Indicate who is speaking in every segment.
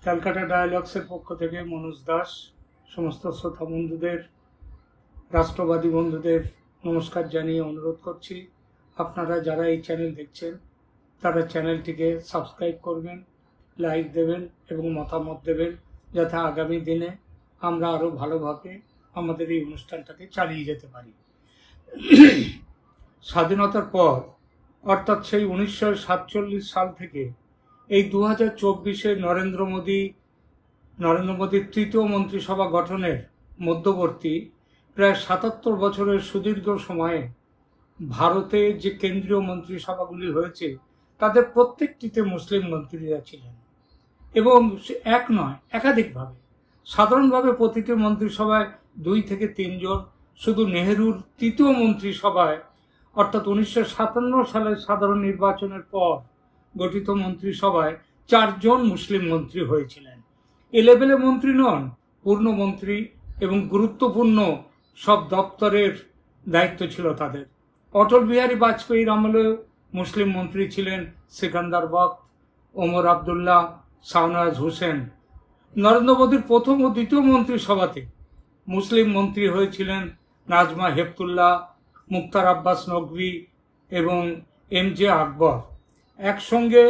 Speaker 1: ক্যালকাটা ডায়ালগসের পক্ষ থেকে মনোজ দাস সমস্ত শ্রোতা বন্ধুদের, রাষ্ট্রবাদী বন্ধুদের নমস্কার জানিয়ে অনুরোধ করছি, আপনারা যারা এই চ্যানেল দেখছেন তারা চ্যানেলটিকে সাবস্ক্রাইব করবেন, লাইক দেবেন এবং মতামত দেবেন, যাতে আগামী দিনে আমরা আরও ভালোভাবে আমাদের এই অনুষ্ঠানটাকে চালিয়ে যেতে পারি। স্বাধীনতার পর অর্থাৎ সেই 1947 সাল থেকে এই 2024-এ নরেন্দ্র মোদীর তৃতীয় মন্ত্রিসভা গঠনের মধ্যবর্তী প্রায় 77 বছরের সুদীর্ঘ সময়ে ভারতে যে কেন্দ্রীয় মন্ত্রিসভাগুলি হয়েছে তাদের প্রত্যেকটিতে মুসলিম মন্ত্রীরা ছিলেন এবং এক নয় একাধিকভাবে। সাধারণভাবে প্রতিটি মন্ত্রিসভায় 2 থেকে 3 জন, শুধু নেহেরুর তৃতীয় মন্ত্রিসভায় অর্থাৎ 1957 সালের সাধারণ নির্বাচনের পর গঠিত মন্ত্রিসভায় 4 জন মুসলিম মন্ত্রী হয়েছিলেন। এ লেভেলে মন্ত্রী নন, পূর্ণমন্ত্রী এবং গুরুত্বপূর্ণ সব দপ্তরের দায়িত্ব ছিল তাদের। অটল বিহারী বাজপেয়ীর আমলে মুসলিম মন্ত্রী ছিলেন সিকান্দার বক্ত, ওমর আবদুল্লাহ, শাহনওয়াজ হোসেন। নরেন্দ্র মোদীর প্রথম ও দ্বিতীয় মন্ত্রিসভাতে মুসলিম মন্ত্রী হয়েছিলেন নাজমা হেপতুল্লাহ, মুখতার আব্বাস নকভি এবং MJ আকবর। একসঙ্গে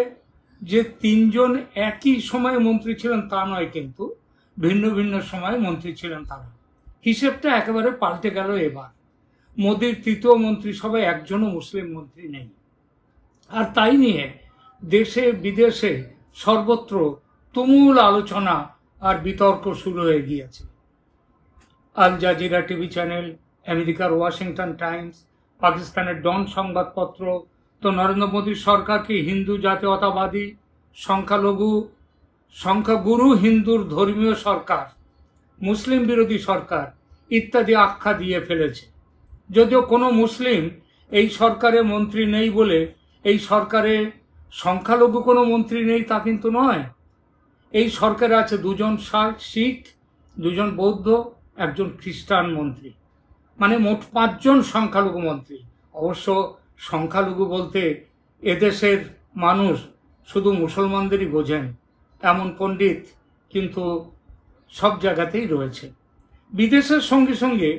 Speaker 1: যে 3 জন একই সময়ে মন্ত্রী ছিলেন তা নয়, কিন্তু ভিন্ন ভিন্ন সময়ে মন্ত্রী ছিলেন তারা। হিসেবটা একেবারে পাল্টে গেল এবার। মোদীর তৃতীয় মন্ত্রিসভায় একজনও মুসলিম মন্ত্রী নেই। আর তাই নিয়ে দেশে বিদেশে সর্বত্র তুমুল আলোচনা আর বিতর্ক শুরু হয়ে গিয়েছে। আল জাজিরা টিভি চ্যানেল, আমেরিকার ওয়াশিংটন টাইমস, পাকিস্তানের ডন সংবাদপত্র তো নরেন্দ্র মোদীর সরকারকে হিন্দু জাতীয়তাবাদী, সংখ্যাগুরু হিন্দুর ধর্মীয় সরকার, মুসলিম বিরোধী সরকার ইত্যাদি আখ্যা দিয়ে ফেলেছে। যদিও কোনো মুসলিম এই সরকারে মন্ত্রী নেই বলে এই সরকারে সংখ্যালঘু কোনো মন্ত্রী নেই তা কিন্তু নয়। এই সরকারে আছে 2 জন শিখ, 2 জন বৌদ্ধ, 1 জন খ্রিস্টান মন্ত্রী, মানে মোট 5 জন সংখ্যালঘু মন্ত্রী। অবশ্য সংখ্যালঘু বলতে এদেশের মানুষ শুধু মুসলমানদেরই বোঝেন এমন পণ্ডিত কিন্তু সব জায়গাতেই রয়েছে। বিদেশের সঙ্গে সঙ্গে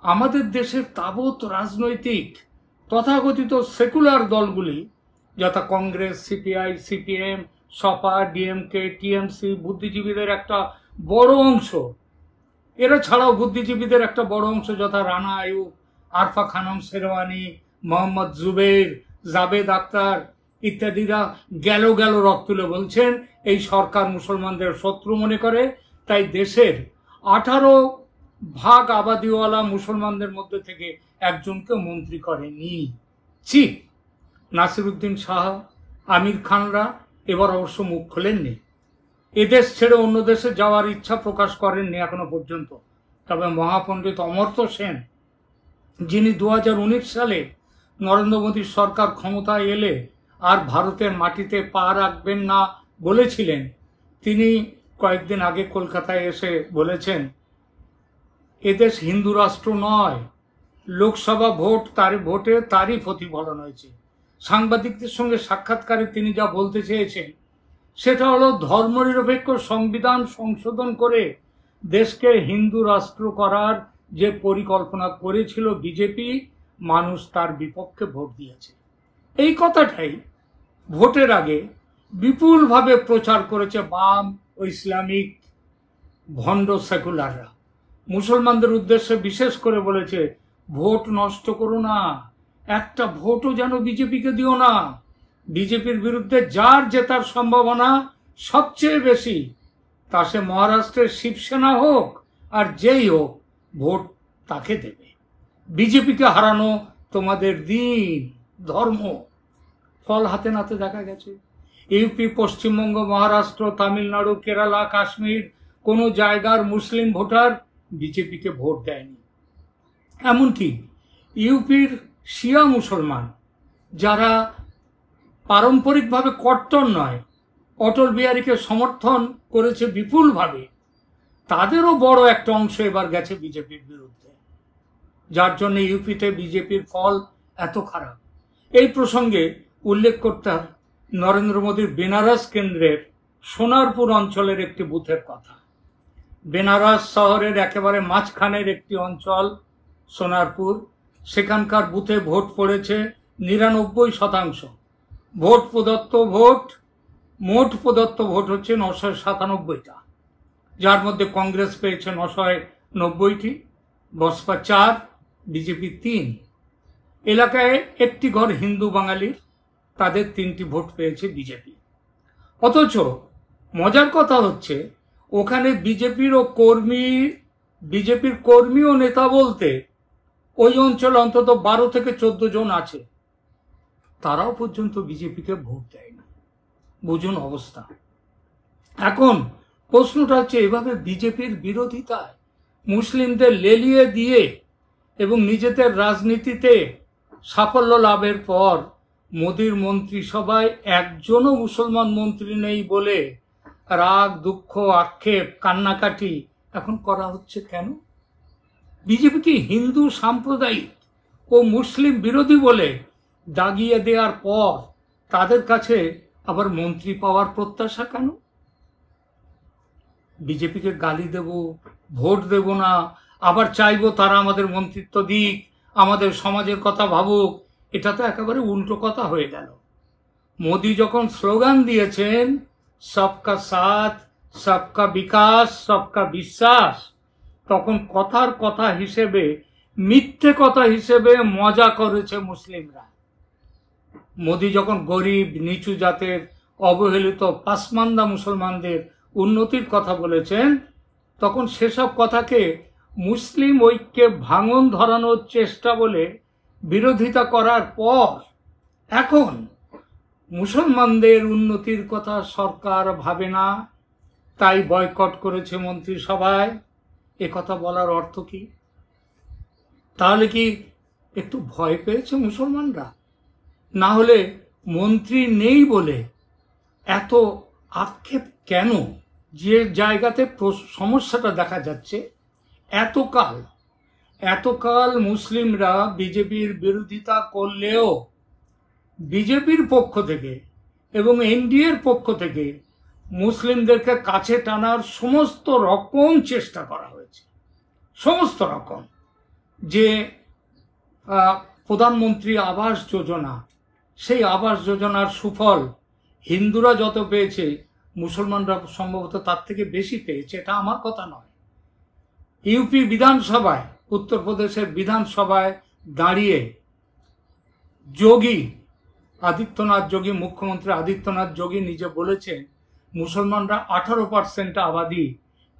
Speaker 1: আমাদের দেশের তাবৎ রাজনৈতিক তথাকথিত সেকুলার দলগুলি যথা কংগ্রেস, CPI, CPM, সপা, DMK, TMC, বুদ্ধিজীবীদের একটা বড় অংশ, এরা ছাড়াও বুদ্ধিজীবীদের একটা বড় অংশ যথা রানা আয়ুব, আরফা খানম শেরওয়ানি, মোহাম্মদ জুবের, জাবেদ আক্তার ইত্যাদিরা গেল রক তুলে বলছেন এই সরকার মুসলমানদের শত্রু মনে করে, তাই দেশের 18 ভাগ আবাদিওয়ালা মুসলমানদের মধ্যে থেকে একজনকে মন্ত্রী করেনি। নাসিরুদ্দিন শাহ, আমির খানরা এবার অবশ্য মুখ খোলেননি। এদেশ ছেড়ে অন্য দেশে যাওয়ার ইচ্ছা প্রকাশ করেননি এখনো পর্যন্ত। তবে মহাপণ্ডিত অমর্ত্য সেন, যিনি 2019 সালে নরেন্দ্র মোদীর সরকার ক্ষমতায় এলে আর ভারতের মাটিতে পা রাখবেন না বলেছিলেন, তিনি কয়েকদিন আগে কলকাতায় এসে বলেছেন এদেশ হিন্দু রাষ্ট্র নয়, লোকসভা ভোটে তারই প্রতিফলন হয়েছে। সাংবাদিকদের সঙ্গে সাক্ষাৎকারে তিনি যা বলতে চেয়েছেন সেটা হলো ধর্মনিরপেক্ষ সংবিধান সংশোধন করে দেশকে হিন্দু রাষ্ট্র করার যে পরিকল্পনা করেছিল বিজেপি, মানুষ তার বিপক্ষে ভোট দিয়েছে। এই কথাটাই ভোটের আগে বিপুলভাবে প্রচার করেছে বাম ও ইসলামিক ভণ্ড সেকুলাররা। মুসলমানদের উদ্দেশ্যে বিশেষ করে বলেছে, ভোট নষ্ট করো না, একটা ভোটও যেন বিজেপিকে দিও না। বিজেপির বিরুদ্ধে যার জেতার সম্ভাবনা সবচেয়ে বেশি, তা সে মহারাষ্ট্রের শিবসেনা হোক আর যেই হোক, ভোট তাকে দেবে। বিজেপিকে হারানো তোমাদের দিন, ধর্ম। ফল হাতে নাতে দেখা গেছে। ইউপি, পশ্চিমবঙ্গ, মহারাষ্ট্র, তামিলনাড়ু, কেরালা, কাশ্মীর কোনো জায়গার মুসলিম ভোটার বিজেপিকে ভোট দেয়নি। এমনকি ইউপির শিয়া মুসলমান, যারা পারম্পরিকভাবে কট্টর নয়, অটল বিহারীকে সমর্থন করেছে বিপুলভাবে, তাদেরও বড় একটা অংশ এবার গেছে বিজেপির বিরুদ্ধে, যার জন্য ইউপিতে বিজেপির ফল এত খারাপ। এই প্রসঙ্গে উল্লেখ করতে নরেন্দ্র মোদীর বেনারস কেন্দ্রের সোনারপুর অঞ্চলের একটি বুথের কথা। বেনারস শহরের একেবারে মাঝখানের একটি অঞ্চল সোনারপুর, সেখানকার বুথে ভোট পড়েছে ৯৯%। মোট প্রদত্ত ভোট হচ্ছে ৯৯৭টা, যার মধ্যে কংগ্রেস পেয়েছে ৯৯০টি, বসপা 4, বিজেপি 3। এলাকায় একটি ঘর হিন্দু বাঙালির, তাদের 3টি ভোট পেয়েছে বিজেপি। অথচ মজার কথা হচ্ছে ওখানে বিজেপির কর্মী ও নেতা বলতে ওই অঞ্চলে অন্তত 12 থেকে 14 জন আছে, তারাও পর্যন্ত বিজেপিকে ভোট দেয় না। বুঝুন অবস্থা। এখন প্রশ্নটা হচ্ছে, এভাবে বিজেপির বিরোধিতায় মুসলিমদের লেলিয়ে দিয়ে এবং নিজেদের রাজনীতিতে সাফল্য লাভের পর মোদির মন্ত্রিসভায় একজনও মুসলমান মন্ত্রী নেই বলে রাগ, দুঃখ, আক্ষেপ, কান্নাকাটি এখন করা হচ্ছে কেন? বিজেপি কি হিন্দু সাম্প্রদায়িক ও মুসলিম বিরোধী বলে দাগিয়ে দেওয়ার পর তাদের কাছে আবার মন্ত্রী পাওয়ার প্রত্যাশা কেন? বিজেপিকে গালি দেব, ভোট দেব না, আবার চাইবো তারা আমাদের মন্ত্রিত্ব দিক, আমাদের সমাজের কথা ভাবুক, এটা তো একেবারে উল্টো কথা হয়ে গেল। মোদি যখন স্লোগান দিয়েছেন সবকা সাথ, সবকা বিকাশ, সবকা বিশ্বাস, তখন কথার কথা হিসেবে, মিথ্যে কথা হিসেবে মজা করেছে মুসলিমরা। মোদি যখন গরিব, নিচু জাতের, অবহেলিত পাসমান্দা মুসলমানদের উন্নতির কথা বলেছেন, তখন সেসব কথাকে মুসলিম ঐক্যে ভাঙন ধরানোর চেষ্টা বলে বিরোধিতা করার পর এখন মুসলমানদের উন্নতির কথা সরকার ভাবে না, তাই বয়কট করেছে মন্ত্রিসভায়। এ কথা বলার অর্থ কি? তাহলে কি একটু ভয় পেয়েছে মুসলমানরা? না হলে মন্ত্রী নেই বলে এত আক্ষেপ কেন? যে জায়গাতে সমস্যাটা দেখা যাচ্ছে, এতকাল মুসলিমরা বিজেপির বিরোধিতা করলেও বিজেপির পক্ষ থেকে এবং এনডিএর পক্ষ থেকে মুসলিমদেরকে কাছে টানার সমস্ত রকম চেষ্টা করা হয়েছে। সমস্ত রকম। যে প্রধানমন্ত্রী আবাস যোজনা, সেই আবাস যোজনার সুফল হিন্দুরা যত পেয়েছে, মুসলমানরা সম্ভবত তার থেকে বেশি পেয়েছে, এটা আমার কথা নয়। ইউপি বিধানসভায়, উত্তরপ্রদেশের বিধানসভায় দাঁড়িয়ে মুখ্যমন্ত্রী আদিত্যনাথ যোগী নিজে বলেছেন মুসলমানরা 18% আবাদী,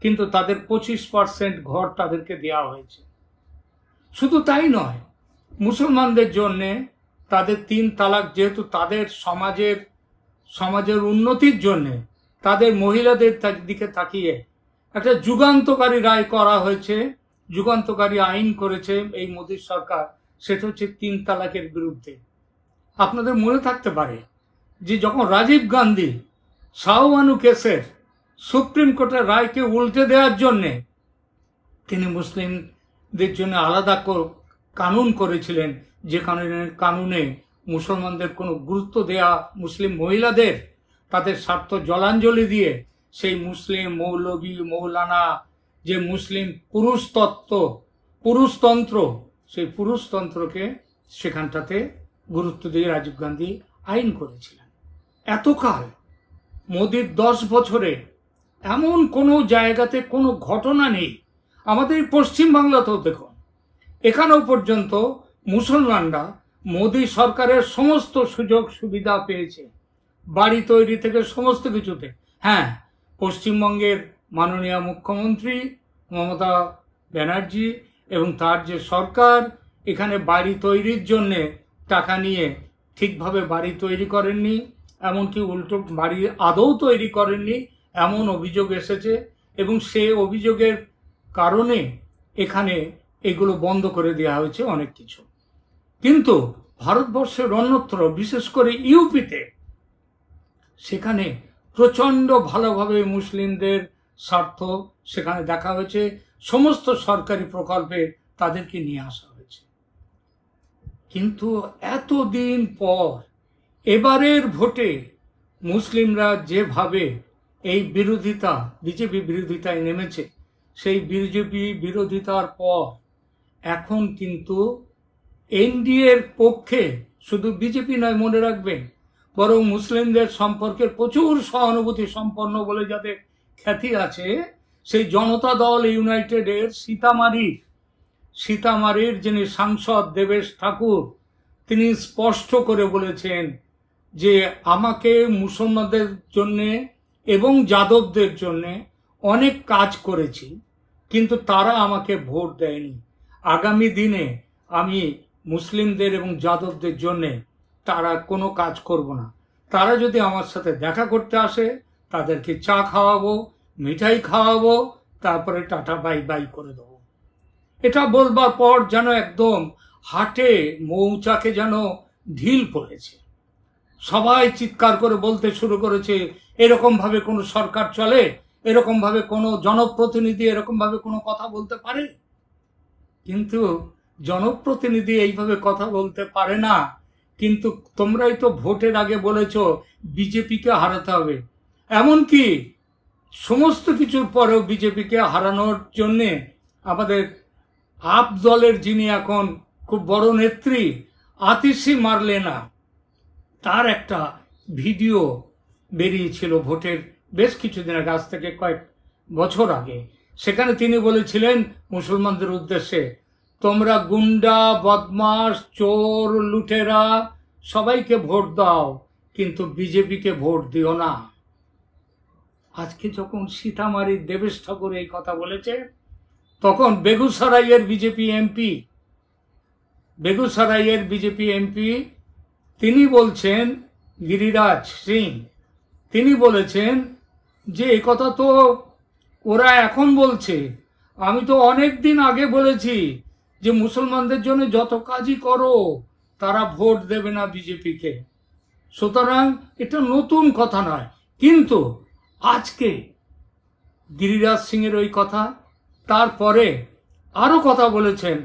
Speaker 1: কিন্তু তাদের 25% ঘর তাদেরকে দেওয়া হয়েছে। শুধু তাই নয়, মুসলমানদের জন্যে তাদের 3 তালাক, যেহেতু তাদের সমাজের উন্নতির জন্যে তাদের মহিলাদের দিকে তাকিয়ে একটা যুগান্তকারী রায় করা হয়েছে, যুগান্তকারী আইন করেছে এই মোদী সরকার, সেটা হচ্ছে 3 তালাকের বিরুদ্ধে। আপনাদের মনে থাকতে পারে যে যখন রাজীব গান্ধী শাহবানু কেসের সুপ্রিম কোর্টের রায়কে উল্টে দেওয়ার জন্যে তিনি মুসলিমদের জন্য আলাদা কানুন করেছিলেন, যে কানুনে মুসলমানদের কোনো গুরুত্ব দেয়া, মুসলিম মহিলাদের তাদের স্বার্থ জলাঞ্জলি দিয়ে সেই মুসলিম মৌলবী, মৌলানা, যে মুসলিম পুরুষতন্ত্র, সেই পুরুষতন্ত্রকে সেখানটাতে গুরুত্ব দিয়ে রাজীব গান্ধী আইন করেছিলেন। এতকাল মোদির 10 বছরে এমন কোনো জায়গাতে কোনো ঘটনা নেই। আমাদের পশ্চিমবাংলাতেও দেখুন, এখানেও পর্যন্ত মুসলমানরা মোদী সরকারের সমস্ত সুযোগ সুবিধা পেয়েছে, বাড়ি তৈরি থেকে সমস্ত কিছুতে। হ্যাঁ, পশ্চিমবঙ্গের মাননীয় মুখ্যমন্ত্রী মমতা ব্যানার্জি এবং তার যে সরকার, এখানে বাড়ি তৈরির জন্যে টাকা নিয়ে ঠিকভাবে বাড়ি তৈরি করেননি, এমনকি উল্টো বাড়ি আদৌ তৈরি করেননি, এমন অভিযোগ এসেছে। এবং সে অভিযোগের কারণে এখানে এগুলো বন্ধ করে দেওয়া হয়েছে অনেক কিছু। কিন্তু ভারতবর্ষের অন্যত্র, বিশেষ করে ইউপিতে, সেখানে প্রচণ্ড ভালোভাবে মুসলিমদের স্বার্থ সেখানে দেখা হয়েছে। সমস্ত সরকারি প্রকল্পে তাদেরকে নিয়ে আসা হয়েছে। কিন্তু এতদিন পর এবারের ভোটে মুসলিমরা যেভাবে এই বিরোধিতা, বিজেপি বিরোধিতায় নেমেছে, সেই বিজেপি বিরোধিতার পর এখন কিন্তু এনডিএর পক্ষে শুধু বিজেপি নয়, মনে রাখবেন, বরং মুসলিমদের সম্পর্কে প্রচুর সহানুভূতি সম্পন্ন বলে যাদের খ্যাতি আছে, সেই জনতা দল ইউনাইটেডের সীতামারির যিনি সাংসদ দেবেশ ঠাকুর, তিনি স্পষ্ট করে বলেছেন যে আমাকে মুসলমানদের জন্যে এবং যাদবদের জন্যে অনেক কাজ করেছি, কিন্তু তারা আমাকে ভোট দেয়নি। আগামী দিনে আমি মুসলিমদের এবং যাদবদের জন্যে তারা কোনো কাজ করব না। তারা যদি আমার সাথে দেখা করতে আসে, তাদেরকে চা খাওয়াবো, মিঠাই খাওয়াবো, তারপরে টাটা বাই বাই করে দেবো। এটা বলবার পর যেন একদম হাটে মৌচাকে যেন ঢিল পড়েছে। সবাই চিৎকার করে বলতে শুরু করেছে, এরকম ভাবে কোনো সরকার চলে? এরকম ভাবে কোনো জনপ্রতিনিধি এরকম ভাবে কোনো কথা বলতে পারে? কিন্তু জনপ্রতিনিধি এইভাবে কথা বলতে পারে না। কিন্তু তোমরাই তো ভোটের আগে বলেছ বিজেপিকে হারাতে হবে। এমনকি সমস্ত কিছুর পরেও বিজেপিকে হারানোর জন্যে আমাদের আপ দলের যিনি এখন খুব বড় নেত্রী আতিশি মারলেনা, তার একটা ভিডিও বেরিয়েছিল ভোটের বেশ কিছুদিন আগে, আজ থেকে কয়েক বছর আগে। সেখানে তিনি বলেছিলেন মুসলমানদের উদ্দেশ্যে, তোমরা গুন্ডা, বদমাস, চোর, লুটেরা সবাইকে ভোট দাও, কিন্তু বিজেপিকে ভোট দিও না। আজকে যখন সীতামারির দেবেশ ঠাকুর এই কথা বলেছে, তখন বেগুসরাইয়ের বিজেপি এমপি তিনি বলছেন, গিরিরাজ সিং, তিনি বলেছেন যে এই কথা তো ওরা এখন বলছে, আমি তো অনেক দিন আগে বলেছি যে মুসলমানদের জন্য যত কাজই করো তারা ভোট দেবে না বিজেপিকে। সুতরাং এটা নতুন কথা নয়। কিন্তু আজকে গিরিরাজ সিং এর ওই কথা, তারপরে আরো কথা বলেছেন,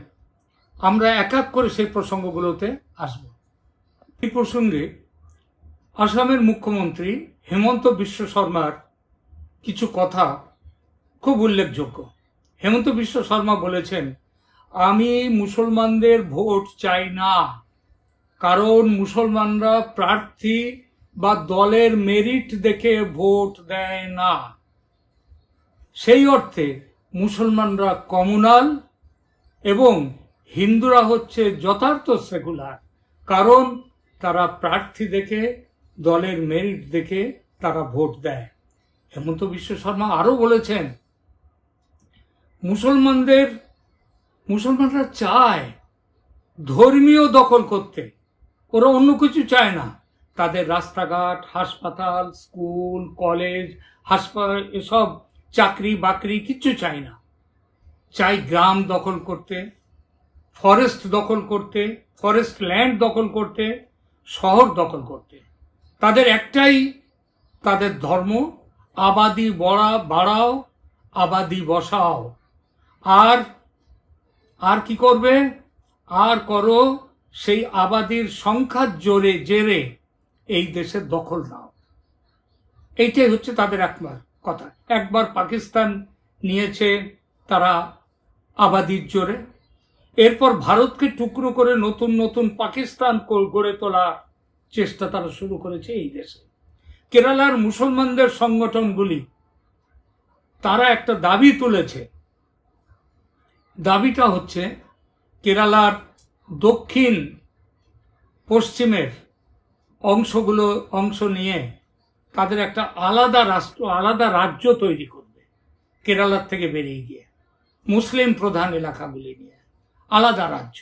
Speaker 1: আমরা এক এক করে সেই প্রসঙ্গগুলোতে আসব। এই প্রসঙ্গে আসামের মুখ্যমন্ত্রী হেমন্ত বিশ্ব শর্মার কিছু কথা খুব উল্লেখযোগ্য। হেমন্ত বিশ্ব শর্মা বলেছেন, আমি মুসলমানদের ভোট চাই না, কারণ মুসলমানরা প্রার্থী বা দলের মেরিট দেখে ভোট দেয় না। সেই অর্থে মুসলমানরা কমিউনাল এবং হিন্দুরা হচ্ছে যথার্থ সেকুলার, কারণ তারা প্রার্থী দেখে, দলের মেরিট দেখে তারা ভোট দেয়। হেমন্ত বিশ্ব শর্মা আরো বলেছেন, মুসলমানরা চায় ধর্মীয় দখল করতে, ওরা অন্য কিছু চায় না। তাদের রাস্তাঘাট, হাসপাতাল, স্কুল, কলেজ, হাসপাতাল, এসব চাকরি বাকরি কিচ্ছু চায় না। চাই গ্রাম দখল করতে, ফরেস্ট দখল করতে, ফরেস্ট ল্যান্ড দখল করতে, শহর দখল করতে। তাদের একটাই তাদের ধর্ম, আবাদি বাড়াও, আবাদি বসাও। আর কি করবে? আর করো সেই আবাদির সংখ্যার জেরে এই দেশের দখল নাও। এইটাই হচ্ছে তাদের একবার কথা। একবার পাকিস্তান নিয়েছে তারা আবাদির জোরে, এরপর ভারতকে টুকরো করে নতুন নতুন পাকিস্তান গড়ে তোলার চেষ্টা তারা শুরু করেছে এই দেশে। কেরালার মুসলমানদের সংগঠনগুলি তারা একটা দাবি তুলেছে। দাবিটা হচ্ছে কেরালার দক্ষিণ পশ্চিমের অংশ নিয়ে তাদের একটা আলাদা রাজ্য তৈরি করবে, কেরালার থেকে বেরিয়ে গিয়ে মুসলিম প্রধান এলাকাগুলি নিয়ে আলাদা রাজ্য।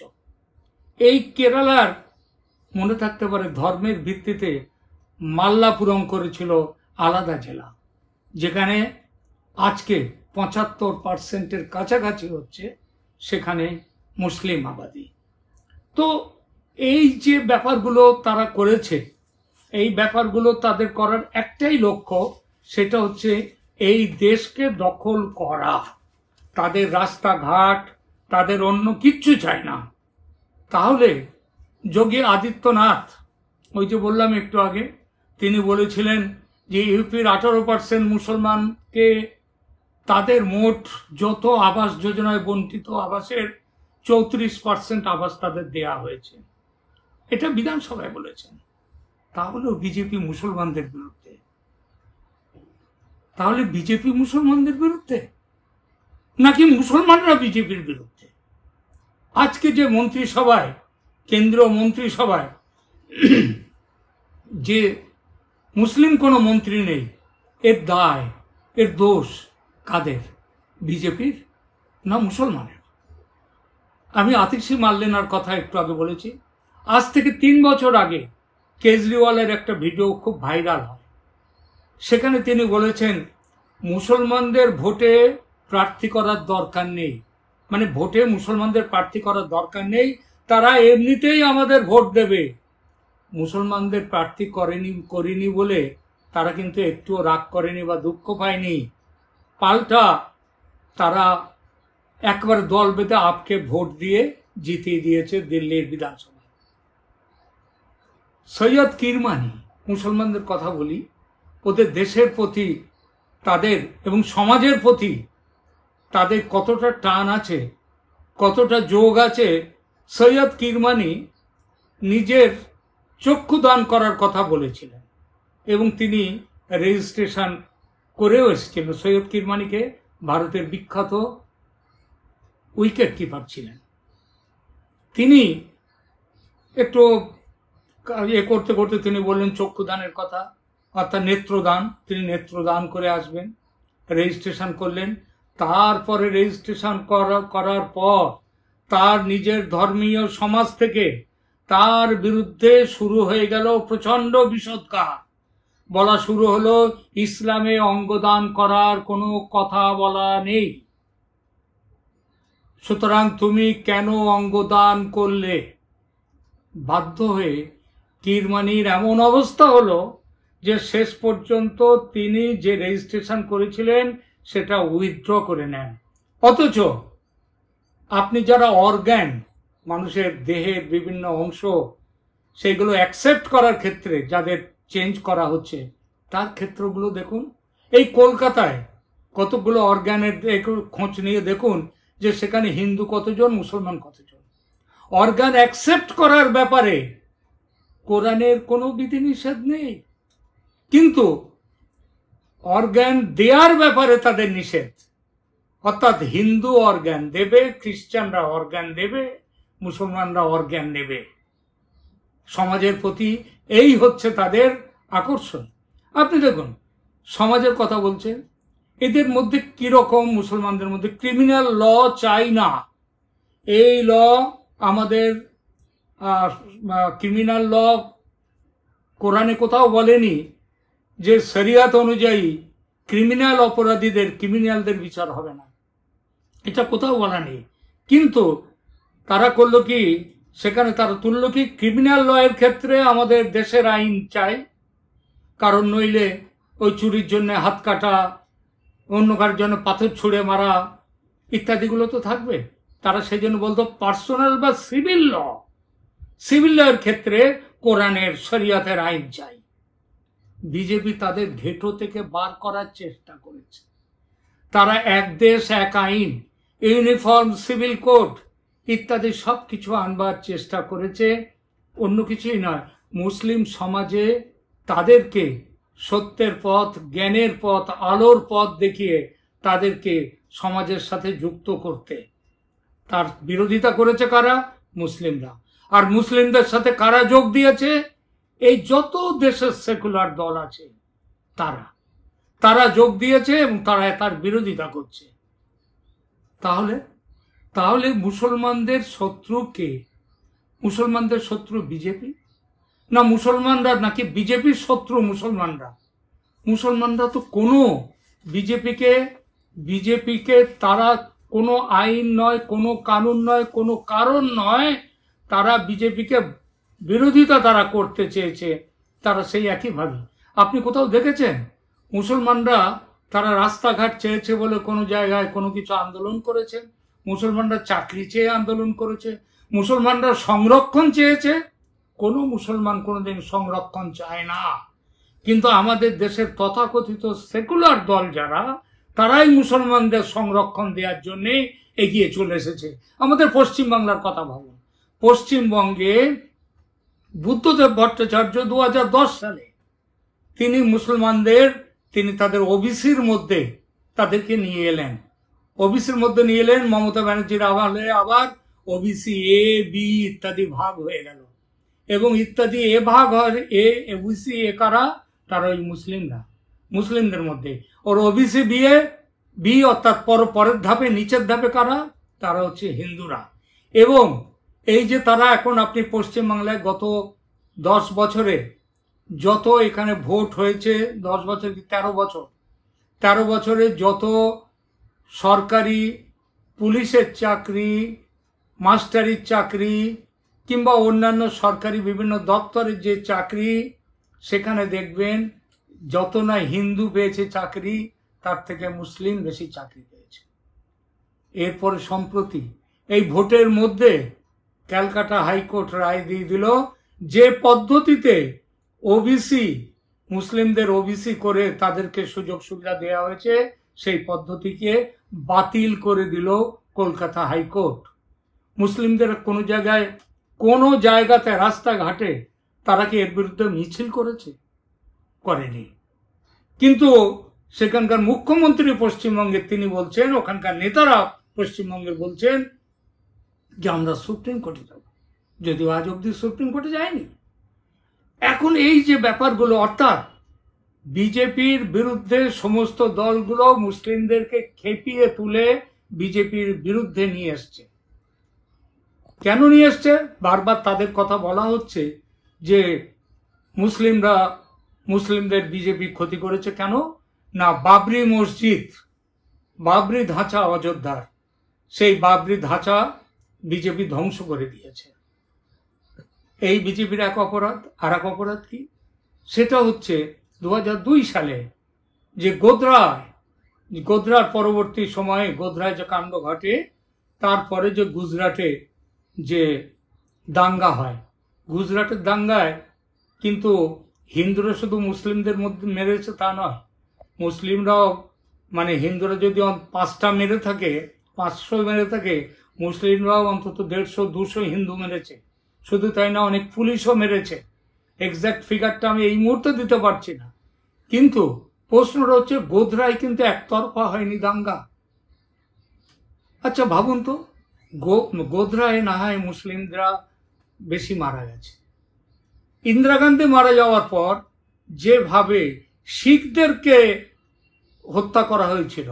Speaker 1: এই কেরালার মনে থাকতে পারে ধর্মের ভিত্তিতে মাল্লাপুরম করেছিল আলাদা জেলা, যেখানে আজকে 75% কাছাকাছি হচ্ছে সেখানে মুসলিম আবাদি। তো এই যে ব্যাপারগুলো তারা করেছে, এই ব্যাপারগুলো তাদের করার একটাই লক্ষ্য, সেটা হচ্ছে এই দেশকে দখল করা। তাদের রাস্তাঘাট, তাদের অন্য কিচ্ছু চায় না। তাহলে যোগী আদিত্যনাথ, ওই যে বললাম একটু আগে, তিনি বলেছিলেন যে ইউপির 18% মুসলমানকে তাদের মোট যত আবাস যোজনায় বন্টিত আবাসের 34% আবাস তাদের দেয়া হয়েছে, এটা বিধানসভায় বলেছেন। তাহলেও বিজেপি মুসলমানদের বিরুদ্ধে, তাহলে বিজেপি মুসলমানদের বিরুদ্ধে নাকি মুসলমানরা বিজেপির বিরুদ্ধে? আজকে যে মন্ত্রিসভায়, কেন্দ্রীয় মন্ত্রিসভায় যে মুসলিম কোনো মন্ত্রী নেই, এর দায়, এর দোষ কাদের? বিজেপির না মুসলমানের? আমি আতিশি মার্লেনার কথা একটু আগে বলেছি। আজ থেকে 3 বছর আগে কেজরিওয়ালের একটা ভিডিও খুব ভাইরাল হয়। সেখানে তিনি বলেছেন মুসলমানদের ভোটে প্রার্থী করার দরকার নেই, মানে ভোটে মুসলমানদের প্রার্থী করার দরকার নেই, তারা এমনিতেই আমাদের ভোট দেবে। মুসলমানদের প্রার্থী করেনি বলে তারা কিন্তু একটুও রাগ করেনি বা দুঃখ পায়নি, পাল্টা তারা একবার দল বেঁধে আপকে ভোট দিয়ে জিতিয়ে দিয়েছে দিল্লির বিধানসভায়। সৈয়দ কিরমানি, মুসলমানদের কথা বলি, ওদের দেশের প্রতি তাদের এবং সমাজের প্রতি তাদের কতটা টান আছে, কতটা যোগ আছে। সৈয়দ কিরমানি নিজের চক্ষু দান করার কথা বলেছিলেন এবং তিনি রেজিস্ট্রেশন করেও এসেছিলেন। সৈয়দ কিরমানিকে ভারতের বিখ্যাত উইকেট কিপার ছিলেন। তিনি একটু করতে করতে তিনি বললেন চক্ষুদানের কথা, অর্থাৎ নেত্রদান। তিনি নেত্রদান করে আসবেন, রেজিস্ট্রেশন করলেন। তারপরে রেজিস্ট্রেশন করার পর তার নিজের ধর্মীয় সমাজ থেকে তার বিরুদ্ধে শুরু হয়ে গেল প্রচন্ড বিষোদ্গার। বলা শুরু হলো ইসলামে অঙ্গদান করার কোনো কথা বলা নেই, সুতরাং তুমি কেন অঙ্গদান করলে? বাধ্য হয়ে কিরমানির এমন অবস্থা হলো যে শেষ পর্যন্ত তিনি যে রেজিস্ট্রেশন করেছিলেন সেটা উইথড্র করে নেন। অথচ আপনি যারা অর্গান, মানুষের দেহের বিভিন্ন অংশ, সেগুলো অ্যাকসেপ্ট করার ক্ষেত্রে যাদের চেঞ্জ করা হচ্ছে তার ক্ষেত্রগুলো দেখুন। এই কলকাতায় কতগুলো অর্গানের খোঁজ নিয়ে দেখুন যে সেখানে হিন্দু কতজন, মুসলমান কতজন। অর্গান অ্যাকসেপ্ট করার ব্যাপারে কোরআনের কোনো বিধিনিষেধ নেই, কিন্তু অর্গান দেওয়ার ব্যাপারে তাদের নিষেধ। অর্থাৎ হিন্দু অর্গান দেবে, খ্রিস্টানরা অর্গান দেবে, মুসলমানরা অর্গান নেবে। সমাজের প্রতি এই হচ্ছে তাদের আকর্ষণ। আপনি দেখুন সমাজের কথা বলছেন, এদের মধ্যে কিরকম, মুসলমানদের মধ্যে ক্রিমিনাল ল চাই না। এই ল আমাদের ক্রিমিনাল ল কোরআনে কোথাও বলেনি যে শরিয়াত অনুযায়ী ক্রিমিনাল অপরাধীদের, ক্রিমিনালদের বিচার হবে না, এটা কোথাও বলা নেই। কিন্তু তারা করলো কি, সেখানে তারা তুললো কি ক্রিমিনাল ল এর ক্ষেত্রে আমাদের দেশের আইন চাই, কারণ নইলে ওই চুরির জন্য হাত কাটা, অন্য কারোর জন্য পাথর ছুঁড়ে মারা ইত্যাদিগুলো তো থাকবে। তারা সেই জন্য বলতো পার্সোনাল বা সিভিল ল, সিভিল ল এর ক্ষেত্রে কোরআনের শরিয়াতের আইন চাই। বিজেপি তাদের ঘেঁটো থেকে বার করার চেষ্টা করেছে। তারা এক দেশ এক আইন, ইউনিফর্ম সিভিল কোড ইত্যাদি সব কিছু আনবার চেষ্টা করেছে, অন্য কিছুই নয়। মুসলিম সমাজে তাদেরকে সত্যের পথ, জ্ঞানের পথ, আলোর পথ দেখিয়ে তাদেরকে সমাজের সাথে যুক্ত করতে তার বিরোধিতা করেছে কারা? মুসলিমরা। আর মুসলিমদের সাথে কারা যোগ দিয়েছে? এই যত দেশের সেকুলার দল আছে তারা যোগ দিয়েছে এবং তারা তার বিরোধিতা করছে। তাহলে মুসলমানদের শত্রু কে? মুসলমানদের শত্রু বিজেপি না মুসলমানরা, নাকি বিজেপির শত্রু মুসলমানরা? মুসলমানরা তো কোনো বিজেপিকে তারা কোনো আইন নয়, কোনো কানুন নয়, কোনো কারণ নয়, তারা বিজেপিকে বিরোধিতা তারা করতে চেয়েছে। তারা সেই একইভাবে, আপনি কোথাও দেখেছেন মুসলমানরা তারা রাস্তাঘাট চেয়েছে বলে কোনো জায়গায় কোনো কিছু আন্দোলন করেছে? মুসলমানরা চাকরি চেয়ে আন্দোলন করেছে? মুসলমানরা সংরক্ষণ চেয়েছে? কোনো মুসলমান কোনোদিন সংরক্ষণ চায় না। কিন্তু আমাদের দেশের তথাকথিত সেকুলার দল যারা, তারাই মুসলমানদের সংরক্ষণ দেওয়ার জন্য এগিয়ে চলে এসেছে। আমাদের পশ্চিমবাংলার কথা ভাবুন, পশ্চিমবঙ্গে বুদ্ধদেব ভট্টাচার্য 2010 সালে তিনি মুসলমানদের, তিনি তাদের ওবিসির মধ্যে তাদেরকে নিয়ে এলেন, ওবিসির মধ্যে নিয়ে এলেন। মমতা ব্যানার্জির আমলে আবার ওবিসি এ, বি ইত্যাদি ভাগ হয়ে গেল, এবং ইত্যাদি এ ভাগ হয়, ওবিসি এ কারা? তারা ওই মুসলিমরা, মুসলিমদের মধ্যে। ওর ওবিসি বি অর্থাৎ পরের ধাপে, নিচের ধাপে কারা? তারা হচ্ছে হিন্দুরা। এবং এই যে তারা এখন, আপনি পশ্চিমবাংলায় গত 10 বছরে যত এখানে ভোট হয়েছে, 10 বছর কি 13 বছরে যত সরকারি পুলিশের চাকরি, মাস্টারির চাকরি কিংবা অন্যান্য সরকারি বিভিন্ন দপ্তরের যে চাকরি, সেখানে দেখবেন যত না হিন্দু পেয়েছে চাকরি, তার থেকে মুসলিম বেশি চাকরি পেয়েছে। এরপরে সম্প্রতি এই ভোটের মধ্যে ক্যালকাটা হাইকোর্ট রায় দিয়ে দিল যে পদ্ধতিতে ওবিসি, মুসলিমদের ওবিসি করে তাদেরকে সুযোগ সুবিধা দেওয়া হয়েছে, সেই পদ্ধতিকে বাতিল করে দিল কলকাতা হাইকোর্ট। মুসলিমদের কোনো জায়গাতে রাস্তাঘাটে তারা কি এর বিরুদ্ধে মিছিল করেছে? করেনি। কিন্তু সেখানকার মুখ্যমন্ত্রী পশ্চিমবঙ্গের, তিনি বলছেন, ওখানকার নেতারা পশ্চিমবঙ্গের বলছেন যে আমরা সুপ্রিম কোর্টে যাব, যদিও আজ অব্দি সুপ্রিম কোর্টে যায়নি। এখন এই যে ব্যাপারগুলো, অর্থাৎ বিজেপির বিরুদ্ধে সমস্ত দলগুলো মুসলিমদেরকে খেপিয়ে তুলে বিজেপির বিরুদ্ধে নিয়ে এসছে। কেন নিয়ে এসছে? বারবার তাদের কথা বলা হচ্ছে যে মুসলিমদের বিজেপি ক্ষতি করেছে। কেন না? বাবরি মসজিদ, বাবরি ধাঁচা অযোধ্যার, সেই বাবরি ধাঁচা বিজেপি ধ্বংস করে দিয়েছে। এই বিজেপির এক অপরাধ। আর এক অপরাধ কি? সেটা হচ্ছে 2002 সালে যে গোধরার পরবর্তী সময়ে গোধরায় যে কাণ্ড ঘটে, তারপরে যে গুজরাটে যে দাঙ্গা হয়, গুজরাটের দাঙ্গায় কিন্তু হিন্দুরা শুধু মুসলিমদের মধ্যে মেরেছে তা নয়, মুসলিমরাও, মানে হিন্দুরা যদি 5টা মেরে থাকে, 500 মেরে থাকে, মুসলিমরাও অন্তত 150-200 হিন্দু মেরেছে। শুধু তাই না, অনেক পুলিশও মেরেছে। এক্সাক্ট ফিগারটা আমি এই মুহূর্তে দিতে পারছি না, কিন্তু প্রশ্নটা হচ্ছে গোধরায় কিন্তু একতরফা হয়নি দাঙ্গা। আচ্ছা ভাবুন তো, গোধরায় না হয় মুসলিমরা বেশি মারা গেছে, ইন্দিরা গান্ধী মারা যাওয়ার পর যেভাবে শিখদেরকে হত্যা করা হয়েছিল,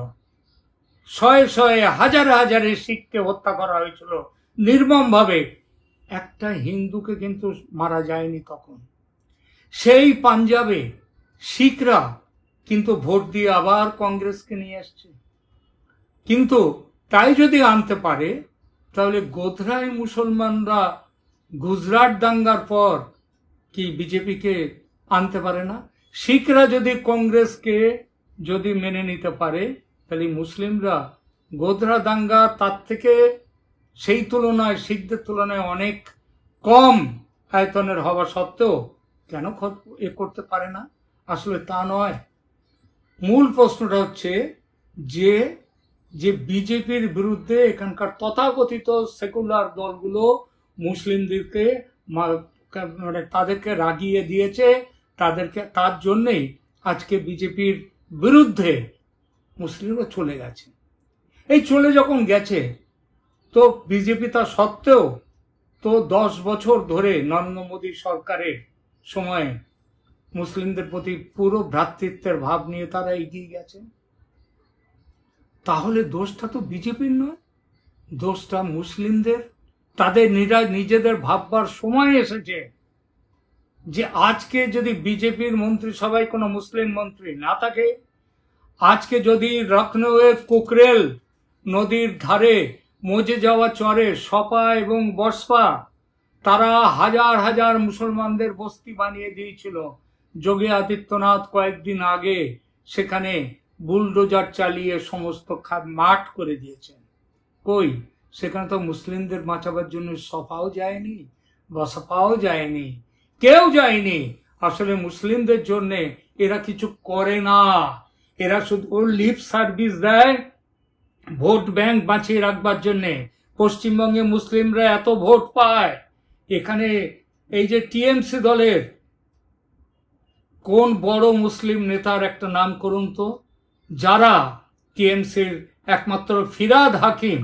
Speaker 1: শয়ে হাজারে শিখকে হত্যা করা হয়েছিল নির্মমভাবে, একটা হিন্দুকে কিন্তু মারা যায়নি তখন। সেই পাঞ্জাবে শিখরা কিন্তু ভোট দিয়ে আবার কংগ্রেসকে নিয়ে আসছে। কিন্তু তাই যদি আনতে পারে, তাহলে গোধরায় মুসলমানরা গুজরাট দাঙ্গার পর কি বিজেপিকে আনতে পারে না? শিখরা যদি কংগ্রেসকে যদি মেনে নিতে পারে, তাহলে মুসলিমরা গোধরা দাঙ্গা তার থেকে সেই তুলনায়, শিখদের তুলনায় অনেক কম আয়তনের হওয়া সত্ত্বেও কেন এ করতে পারে না? আসলে তা নয়। মূল প্রশ্নটা হচ্ছে যে বিজেপির বিরুদ্ধে এখানকার তথাকথিত সেকুলার দলগুলো মুসলিমদেরকে, মানে তাদেরকে রাগিয়ে দিয়েছে, তার জন্যেই আজকে বিজেপির বিরুদ্ধে মুসলিমরা চলে গেছে। এই চলে যখন গেছে, তো বিজেপি তা সত্ত্বেও তো 10 বছর ধরে নরেন্দ্র মোদী সরকারের সময়ে মুসলিমদের প্রতি পুরো ভ্রাতৃত্বের ভাব নিয়ে তারা এগিয়ে গেছে। তাহলে দোষটা তো বিজেপির নয়, দোষটা মুসলিমদের। তাদের নিজেদের ভাববার সময় এসেছে যে আজকে যদি বিজেপির মন্ত্রিসভায় কোনো মুসলিম মন্ত্রী না থাকে, আজকে যদি লখনৌয়ের কুকরেল নদীর ধারে মজে যাওয়া চরে সপা এবং বসপা, তারা হাজার মুসলমানদের বস্তি বানিয়ে দিয়েছিল। যোগী আদিত্যনাথ কয়েকদিন আগে সেখানে বুলডোজার চালিয়ে সমস্ত মাঠ করে দিয়েছেন। কই, সেখানে তো মুসলিমদের বাঁচাবার জন্য সপাও যায়নি, বসপাও যায়নি, কেউ যায়নি। আসলে মুসলিমদের জন্য এরা কিছু করে না। এরা শুধু লিপ সার্ভিস দেয় ভোট ব্যাংক বাঁচিয়ে রাখবার জন্যে। পশ্চিমবঙ্গে মুসলিমরা এত ভোট পায়, এখানে এই যে টিএমসি দলের কোন বড় মুসলিম নেতার একটা নাম করুন তো, যারা টিএমসির একমাত্র ফিরহাদ হাকিম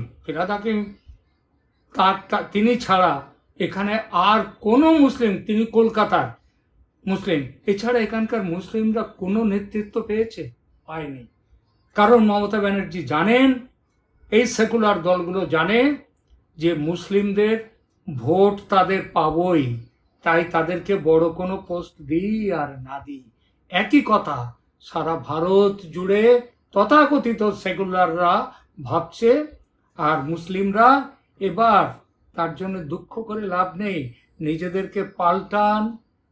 Speaker 1: তিনি ছাড়া এখানে আর কোনো মুসলিম, তিনি কলকাতার মুসলিম, এছাড়া এখানকার মুসলিমরা কোনো নেতৃত্ব পেয়েছে? পায়নি। কারণ মমতা ব্যানার্জি জানেন, এই সেকুলার দলগুলো জানে যে মুসলিমদের ভোট তাদের পাবই, তাই তাদেরকে বড় কোনো পোস্ট দিই আর না দিই একই কথা সারা ভারত জুড়ে তথাকথিত সেকুলাররা ভাবছে। আর মুসলিমরা এবার তার জন্য দুঃখ করে লাভ নেই, নিজেদেরকে পাল্টান,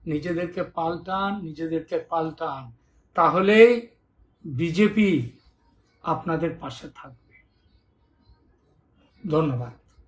Speaker 1: নিজেদেরকে পাল্টান, নিজেদেরকে পাল্টান, তাহলেই বিজেপি আপনাদের পাশে থাকবে। ধন্যবাদ।